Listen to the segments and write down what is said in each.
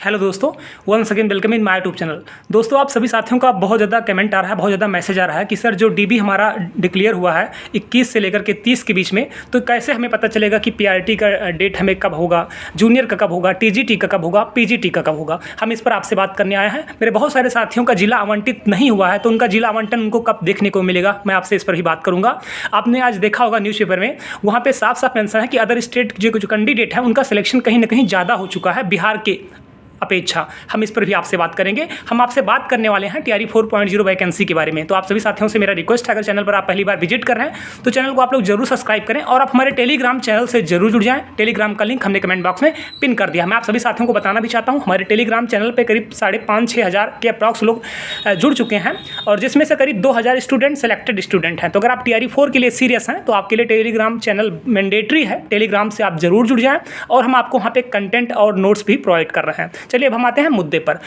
Hello दोस्तों, once again welcome in my YouTube channel. दोस्तों, आप सभी साथियों का बहुत ज़्यादा कमेंट आ रहा है, बहुत ज़्यादा मैसेज आ रहा है कि सर जो डीबी हमारा डिक्लेयर हुआ है 21 से लेकर के 30 के बीच में, तो कैसे हमें पता चलेगा कि पीआरटी का डेट हमें कब होगा, जूनियर का कब होगा, टीजीटी का कब होगा, पीजीटी का कब होगा। हम इस पर आपसे बात करने आए हैं। मेरे बहुत सारे साथियों का जिला आवंटित नहीं हुआ है, तो उनका जिला आवंटन उनको कब देखने को मिलेगा, मैं आपसे इस पर ही बात करूँगा। आपने आज देखा होगा न्यूज़पेपर में, वहाँ पर साफ साफ मेंशन है कि अदर स्टेट जो कैंडिडेट है उनका सिलेक्शन कहीं ना कहीं ज़्यादा हो चुका है बिहार के अपेक्षा। हम इस पर भी आपसे बात करेंगे। हम आपसे बात करने वाले हैं टीआरई 4.0 वैकेंसी के बारे में। तो आप सभी साथियों से मेरा रिक्वेस्ट है, अगर चैनल पर आप पहली बार विजिट कर रहे हैं तो चैनल को आप लोग जरूर सब्सक्राइब करें और आप हमारे टेलीग्राम चैनल से जरूर जुड़ जाएं। टेलीग्राम का लिंक हमने कमेंट बॉक्स में पिन कर दिया। मैं आप सभी साथियों को बताना भी चाहता हूँ, हमारे टेलीग्राम चैनल पर करीब 5,500-6 हज़ार के अप्रॉक्स लोग जुड़ चुके हैं और जिसमें से करीब 2,000 स्टूडेंट सेलेक्टेड स्टूडेंट हैं। तो अगर आप टीआरई 4 के लिए सीरियस हैं तो आपके लिए टेलीग्राम चैनल मैंडेटरी है। टेलीग्राम से आप जरूर जुड़ जाएँ और हम आपको वहाँ पे कंटेंट और नोट्स भी प्रोवाइड कर रहे हैं। चलिए अब हम आते हैं मुद्दे पर।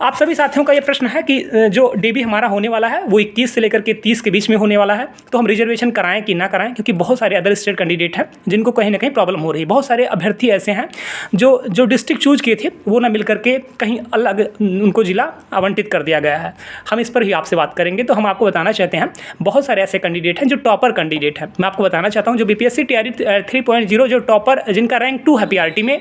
आप सभी साथियों का ये प्रश्न है कि जो डीबी हमारा होने वाला है वो 21 से लेकर के 30 के बीच में होने वाला है, तो हम रिजर्वेशन कराएं कि ना कराएं, क्योंकि बहुत सारे अदर स्टेट कैंडिडेट हैं जिनको कहीं ना कहीं प्रॉब्लम हो रही है। बहुत सारे अभ्यर्थी ऐसे हैं जो डिस्ट्रिक्ट चूज किए थे वो ना मिल करके कहीं अलग उनको जिला आवंटित कर दिया गया है। हम इस पर भी आपसे बात करेंगे। तो हम आपको बताना चाहते हैं, बहुत सारे ऐसे कैंडिडेट हैं जो टॉपर कैंडिडेट हैं। मैं आपको बताना चाहता हूँ, जो बीपीएससी टीआरई 3.0 जो टॉपर जिनका रैंक 2 है पीआरटी में,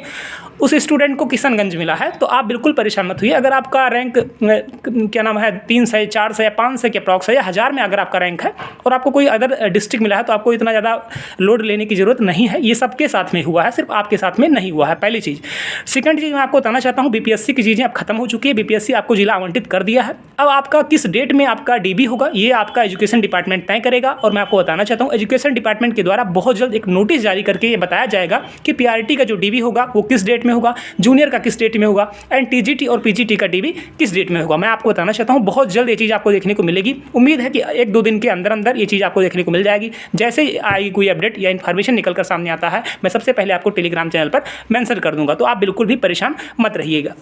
उस स्टूडेंट को किशनगंज मिला है। तो आप बिल्कुल परेशान मत हुई। अगर आपका रैंक क्या नाम है 300, 400 या 500 के अप्रॉक्स है या 1000 में अगर आपका रैंक है और आपको कोई अदर डिस्ट्रिक्ट मिला है तो आपको इतना ज़्यादा लोड लेने की ज़रूरत नहीं है। ये सबके साथ में हुआ है, सिर्फ आपके साथ में नहीं हुआ है, पहली चीज़। सेकंड चीज़ मैं आपको बताना चाहता हूँ, बीपीएससी की चीज़ें अब खत्म हो चुकी है। बीपीएससी आपको जिला आवंटित कर दिया है। अब आपका किस डेट में आपका डीबी होगा ये आपका एजुकेशन डिपार्टमेंट तय करेगा। और मैं आपको बताना चाहता हूँ, एजुकेशन डिपार्टमेंट के द्वारा बहुत जल्द एक नोटिस जारी करके ये बताया जाएगा कि पीआरटी का जो डीबी होगा वो किस डेट में होगा, जूनियर का किस डेट में होगा एंड टीजीटी और पीजीटी का डीबी किस डेट में होगा। मैं आपको बताना चाहता हूं, बहुत जल्द ये चीज़ आपको देखने को मिलेगी। उम्मीद है कि 1-2 दिन के अंदर अंदर ये चीज़ आपको देखने को मिल जाएगी। जैसे ही आएगी कोई अपडेट या इन्फॉर्मेशन निकलकर सामने आता है, मैं सबसे पहले आपको टेलीग्राम चैनल पर मेंशन कर दूंगा। तो आप बिल्कुल भी परेशान मत रहिएगा।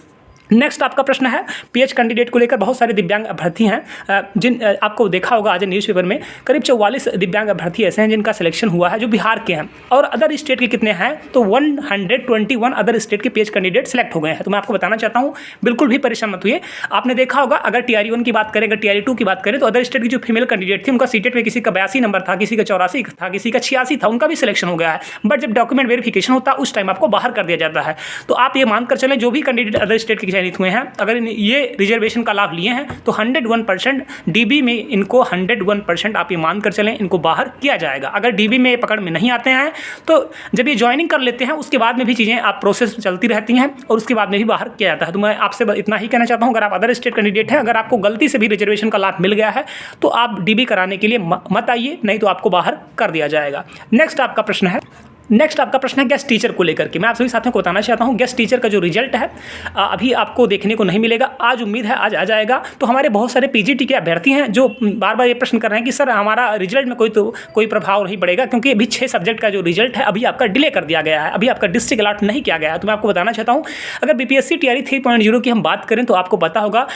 नेक्स्ट आपका प्रश्न है पीएच कैंडिडेट को लेकर। बहुत सारे दिव्यांग अभ्यर्थी हैं जिन आपको देखा होगा आज न्यूज़पेपर में करीब 44 दिव्यांग अभ्यर्थी ऐसे हैं जिनका सिलेक्शन हुआ है जो बिहार के हैं। और अदर स्टेट के कितने हैं तो 121 अदर स्टेट के पीएच कैंडिडेट सेलेक्ट हो गए हैं। तो मैं आपको बताना चाहता हूँ, बिल्कुल भी परेशान मत हुए। आपने देखा होगा, अगर टीआरई 1 की बात करें, अगर टीआरई 2 की बात करें, तो अदर स्टेट की जो फीमेल कैंडिडेट थी उनका सीटेट में किसी का 82 नंबर था, किसी का 84 था, किसी का 86 था, उनका भी सिलेक्शन हो गया है। बट जब डॉक्यूमेंट वेरिफिकेशन होता है उस टाइम आपको बाहर कर दिया जाता है। तो आप ये मानकर चलें, जो भी कैंडिडेट अदर स्टेट के चयनित हुए हैं, अगर ये रिजर्वेशन का लाभ लिए हैं तो 101% डीबी में इनको 101% आप ये मान कर चलें इनको बाहर किया जाएगा। अगर डीबी में पकड़ में नहीं आते हैं तो जब ये ज्वाइनिंग कर लेते हैं उसके बाद में भी चीज़ें आप प्रोसेस चलती रहती हैं और उसके बाद में भी बाहर किया जाता है। तो मैं आपसे इतना ही कहना चाहता हूँ, अगर आप अदर स्टेट कैंडिडेट हैं, अगर आपको गलती से भी रिजर्वेशन का लाभ मिल गया है तो आप डीबी कराने के लिए मत आइए, नहीं तो आपको बाहर कर दिया जाएगा। नेक्स्ट आपका प्रश्न है गेस्ट टीचर को लेकर के। मैं आप सभी साथियों को बताना चाहता हूं, गेस्ट टीचर का जो रिजल्ट है अभी आपको देखने को नहीं मिलेगा। आज उम्मीद है आज आ जाएगा। तो हमारे बहुत सारे पीजीटी के अभ्यर्थी हैं जो बार बार ये प्रश्न कर रहे हैं कि सर हमारा रिजल्ट में कोई प्रभाव नहीं पड़ेगा, क्योंकि अभी 6 सब्जेक्ट का जो रिजल्ट है अभी आपका डिले कर दिया गया है, अभी आपका डिस्ट्रिक्ट अलॉट नहीं किया गया है। तो मैं आपको बताना चाहता हूँ, अगर बीपीएससी टीआरई 3.0 की हम बात करें तो आपको पता होगा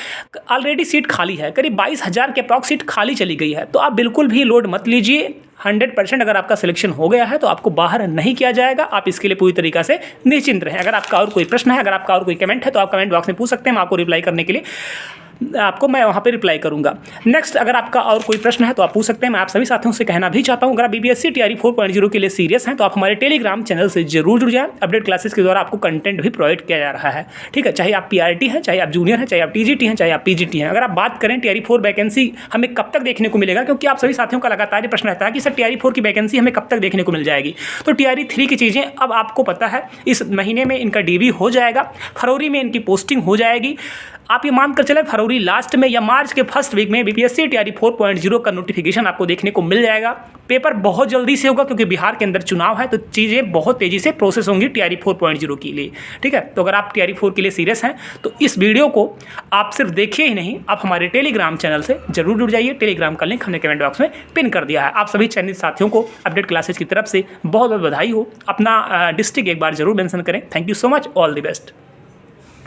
ऑलरेडी सीट खाली है, करीब 22,000 के अप्रॉक्स सीट खाली चली गई है। तो आप बिल्कुल भी लोड मत लीजिए। 100% अगर आपका सिलेक्शन हो गया है तो आपको बाहर नहीं किया जाएगा। आप इसके लिए पूरी तरीक़ा से निश्चिंत रहें। अगर आपका और कोई प्रश्न है, अगर आपका और कोई कमेंट है तो आप कमेंट बॉक्स में पूछ सकते हैं। मैं आपको रिप्लाई करने के लिए मैं वहाँ पे रिप्लाई करूँगा। नेक्स्ट, अगर आपका और कोई प्रश्न है तो आप पूछ सकते हैं। मैं आप सभी साथियों से कहना भी चाहता हूँ, अगर आप बीपीएससी टीआरई 4.0 के लिए सीरियस हैं तो आप हमारे टेलीग्राम चैनल से जरूर जुड़ जाएं। अपडेट क्लासेस के द्वारा आपको कंटेंट भी प्रोवाइड किया जा रहा है, ठीक है। चाहे आप पीआरटी हैं, चाहे आप जूनियर हैं, चाहे आप टीजीटी हैं, चाहे आप पीजीटी हैं। अगर आप बात करें टीआरई 4 वैकेंसी हमें कब तक देखने को मिलेगा, क्योंकि आप सभी साथियों का लगातार ये प्रश्न रहता है कि सर टीआरई 4 की वैकेंसी हमें कब तक देखने को मिल जाएगी। तो टीआरई 3 की चीज़ें अब आपको पता है, इस महीने में इनका डीबी हो जाएगा, फरवरी में इनकी पोस्टिंग हो जाएगी। आप ये मान कर चले फरवरी लास्ट में या मार्च के फर्स्ट वीक में बीपीएससी टीआरई 4.0 का नोटिफिकेशन आपको देखने को मिल जाएगा। पेपर बहुत जल्दी से होगा क्योंकि बिहार के अंदर चुनाव है, तो चीज़ें बहुत तेज़ी से प्रोसेस होंगी टीआरई 4.0 के लिए, ठीक है। तो अगर आप टीआरई 4 के लिए सीरियस हैं तो इस वीडियो को आप सिर्फ देखिए ही नहीं, आप हमारे टेलीग्राम चैनल से जरूर जुड़ जाइए। टेलीग्राम का लिंक हमने कमेंट बॉक्स में पिन कर दिया है। आप सभी चयनित साथियों को अपडेट क्लासेस की तरफ से बहुत बहुत बधाई हो। अपना डिस्ट्रिक्ट एक बार जरूर मेंशन करें। Thank you so much, all the best.